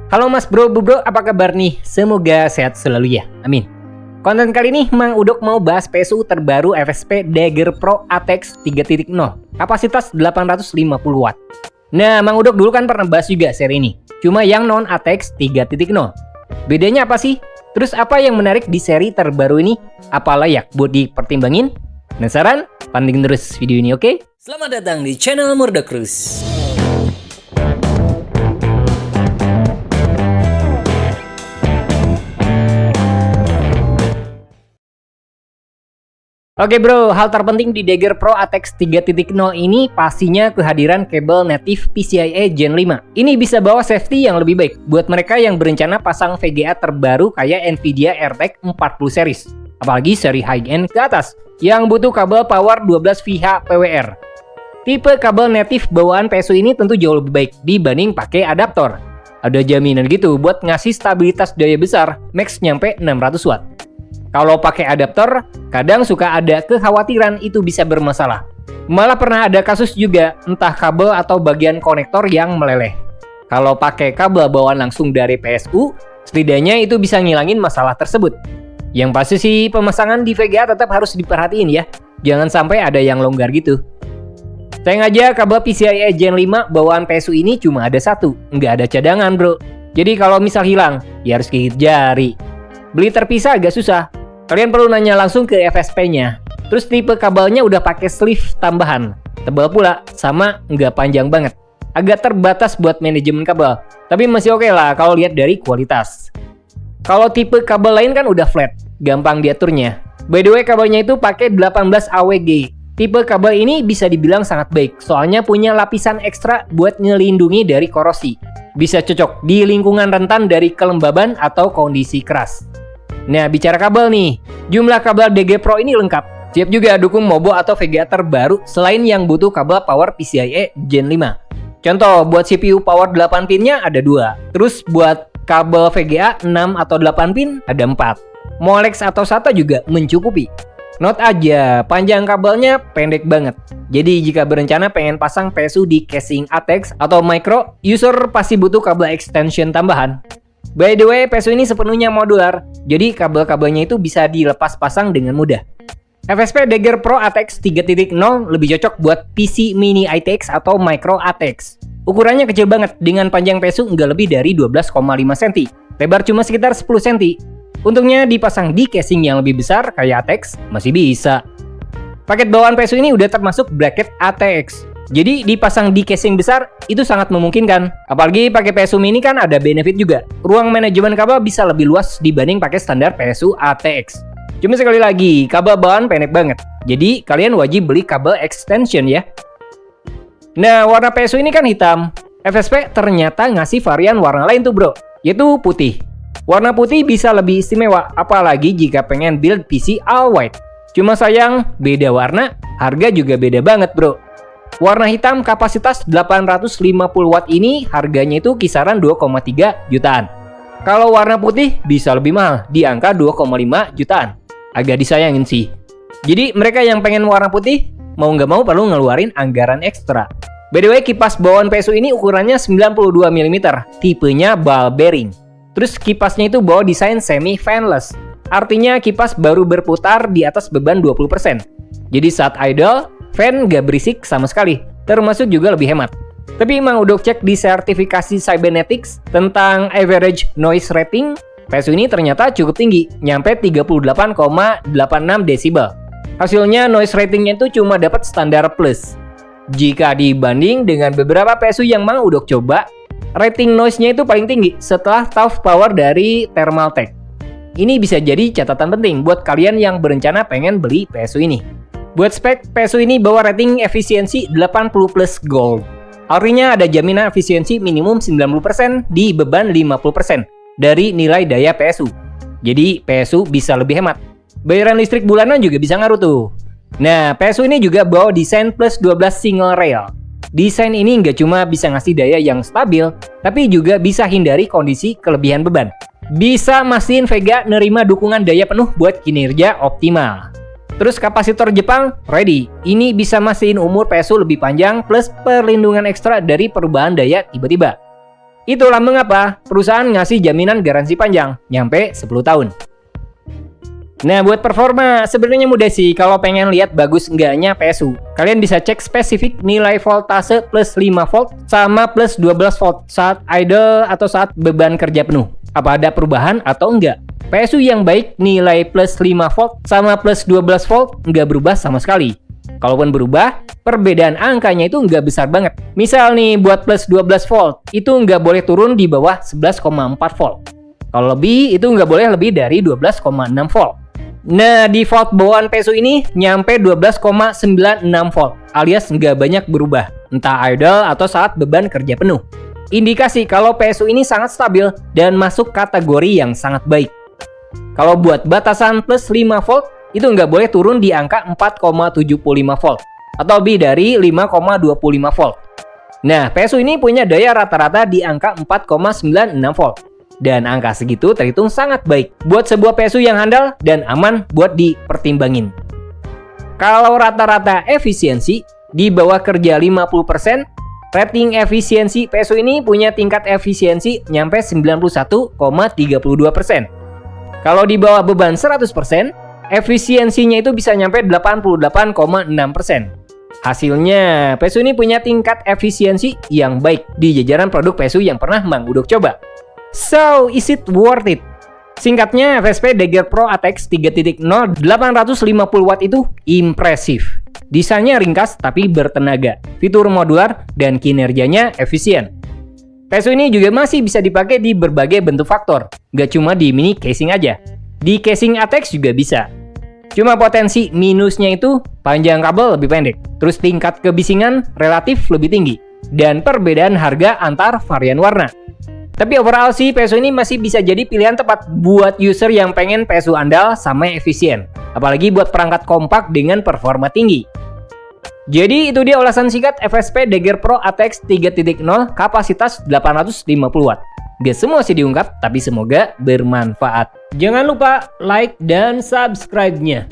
Halo Mas Bro, Bu Bro, apa kabar nih? Semoga sehat selalu ya, amin. Konten kali ini Mang Udok mau bahas PSU terbaru FSP Dagger Pro ATX 3.0, kapasitas 850 Watt. Nah, Mang Udok dulu kan pernah bahas juga seri ini, cuma yang non ATX 3.0. Bedanya apa sih? Terus apa yang menarik di seri terbaru ini? Apa layak buat dipertimbangin? Penasaran? Pantengin terus video ini, oke? Selamat datang di channel Murdakrus. Oke bro, hal terpenting di Dagger Pro ATX 3.0 ini pastinya kehadiran kabel native PCIe Gen 5. Ini bisa bawa safety yang lebih baik buat mereka yang berencana pasang VGA terbaru kayak Nvidia RTX 40 series. Apalagi seri high-end ke atas, yang butuh kabel power 12 VH PWR. Tipe kabel native bawaan PSU ini tentu jauh lebih baik dibanding pakai adaptor. Ada jaminan gitu buat ngasih stabilitas daya besar, max nyampe 600 Watt. Kalau pakai adaptor, kadang suka ada kekhawatiran itu bisa bermasalah. Malah pernah ada kasus juga, entah kabel atau bagian konektor yang meleleh. Kalau pakai kabel bawaan langsung dari PSU, setidaknya itu bisa ngilangin masalah tersebut. Yang pasti sih pemasangan di VGA tetap harus diperhatiin ya. Jangan sampai ada yang longgar gitu. Sayang aja kabel PCIe Gen 5 bawaan PSU ini cuma ada satu, nggak ada cadangan bro. Jadi kalau misal hilang, ya harus gigit jari. Beli terpisah agak susah. Kalian perlu nanya langsung ke FSP-nya. Terus tipe kabelnya udah pakai sleeve tambahan. Tebal pula, sama nggak panjang banget. Agak terbatas buat manajemen kabel. Tapi masih oke lah kalau lihat dari kualitas. Kalau tipe kabel lain kan udah flat, gampang diaturnya. By the way, kabelnya itu pakai 18 AWG. Tipe kabel ini bisa dibilang sangat baik, soalnya punya lapisan ekstra buat ngelindungi dari korosi. Bisa cocok di lingkungan rentan dari kelembaban atau kondisi keras. Nah, bicara kabel nih, jumlah kabel Dagger Pro ini lengkap. Siap juga dukung MOBO atau VGA terbaru selain yang butuh kabel power PCIe Gen 5. Contoh, buat CPU power 8 pinnya ada 2. Terus buat kabel VGA 6 atau 8 pin ada 4. Molex atau SATA juga mencukupi. Note aja, panjang kabelnya pendek banget. Jadi jika berencana pengen pasang PSU di casing ATX atau micro, user pasti butuh kabel extension tambahan. By the way, PSU ini sepenuhnya modular, jadi kabel-kabelnya itu bisa dilepas pasang dengan mudah. FSP Dagger Pro ATX 3.0 lebih cocok buat PC mini ITX atau micro ATX. Ukurannya kecil banget, dengan panjang PSU nggak lebih dari 12,5 cm, lebar cuma sekitar 10 cm. Untungnya dipasang di casing yang lebih besar kayak ATX masih bisa. Paket bawaan PSU ini udah termasuk bracket ATX. Jadi dipasang di casing besar itu sangat memungkinkan. Apalagi pakai PSU mini kan ada benefit juga. Ruang manajemen kabel bisa lebih luas dibanding pakai standar PSU ATX. Cuma sekali lagi, kabel bawaan pendek banget. Jadi kalian wajib beli kabel extension ya. Nah, warna PSU ini kan hitam. FSP ternyata ngasih varian warna lain tuh bro, yaitu putih. Warna putih bisa lebih istimewa, apalagi jika pengen build PC all white. Cuma sayang, beda warna, harga juga beda banget bro. Warna hitam kapasitas 850 Watt ini harganya itu kisaran 2,3 jutaan. Kalau warna putih bisa lebih mahal, di angka 2,5 jutaan. Agak disayangin sih. Jadi mereka yang pengen warna putih, mau nggak mau perlu ngeluarin anggaran ekstra. By the way, kipas bawaan PSU ini ukurannya 92 mm, tipenya ball bearing. Terus kipasnya itu bawa desain semi fanless. Artinya kipas baru berputar di atas beban 20%. Jadi saat idle, fan gak berisik sama sekali, termasuk juga lebih hemat. Tapi emang udah cek di sertifikasi Cybernetics tentang average noise rating, PSU ini ternyata cukup tinggi, nyampe 38,86 desibel. Hasilnya noise ratingnya itu cuma dapat standar plus. Jika dibanding dengan beberapa PSU yang Mang Udok coba, rating noise-nya itu paling tinggi setelah tough power dari Thermaltake. Ini bisa jadi catatan penting buat kalian yang berencana pengen beli PSU ini. Buat spek, PSU ini bawa rating efisiensi 80 plus gold. Artinya ada jaminan efisiensi minimum 90% di beban 50% dari nilai daya PSU. Jadi PSU bisa lebih hemat. Bayaran listrik bulanan juga bisa ngaruh tuh. Nah, PSU ini juga bawa desain plus 12 single rail. Desain ini nggak cuma bisa ngasih daya yang stabil, tapi juga bisa hindari kondisi kelebihan beban. Bisa mastiin VGA nerima dukungan daya penuh buat kinerja optimal. Terus kapasitor Jepang ready. Ini bisa mastiin umur PSU lebih panjang plus perlindungan ekstra dari perubahan daya tiba-tiba. Itulah mengapa perusahaan ngasih jaminan garansi panjang, nyampe 10 tahun. Nah, buat performa sebenarnya mudah sih kalau pengen lihat bagus enggaknya PSU. Kalian bisa cek spesifik nilai voltase plus 5 volt sama plus 12 volt saat idle atau saat beban kerja penuh. Apa ada perubahan atau enggak? PSU yang baik nilai plus 5 volt sama plus 12 volt enggak berubah sama sekali. Kalaupun berubah, perbedaan angkanya itu nggak besar banget. Misal nih, buat plus 12 volt, itu nggak boleh turun di bawah 11,4 volt. Kalau lebih, itu nggak boleh lebih dari 12,6 volt. Nah, di volt bawaan PSU ini nyampe 12,96 volt, alias nggak banyak berubah, entah idle atau saat beban kerja penuh. Indikasi kalau PSU ini sangat stabil dan masuk kategori yang sangat baik. Kalau buat batasan plus 5 volt, itu nggak boleh turun di angka 4,75 volt atau lebih dari 5,25 volt. Nah, PSU ini punya daya rata-rata di angka 4,96 volt. Dan angka segitu terhitung sangat baik buat sebuah PSU yang handal dan aman buat dipertimbangin. Kalau rata-rata efisiensi di bawah kerja 50%, rating efisiensi PSU ini punya tingkat efisiensi nyampe 91,32%. Kalau di bawah beban 100%, efisiensinya itu bisa nyampe 88,6%. Hasilnya, PSU ini punya tingkat efisiensi yang baik di jajaran produk PSU yang pernah Mang Udok coba. So, is it worth it? Singkatnya, FSP Dagger Pro ATX 3.0 850 watt itu impresif. Desainnya ringkas tapi bertenaga, fitur modular, dan kinerjanya efisien. PSU ini juga masih bisa dipakai di berbagai bentuk faktor, gak cuma di mini casing aja. Di casing ATX juga bisa. Cuma potensi minusnya itu panjang kabel lebih pendek, terus tingkat kebisingan relatif lebih tinggi, dan perbedaan harga antar varian warna. Tapi overall sih PSU ini masih bisa jadi pilihan tepat buat user yang pengen PSU andal sama efisien, apalagi buat perangkat kompak dengan performa tinggi. Jadi itu dia ulasan singkat FSP Dagger Pro ATX 3.0 kapasitas 850 watt. Gak semua sih diungkap, tapi semoga bermanfaat. Jangan lupa like dan subscribe-nya.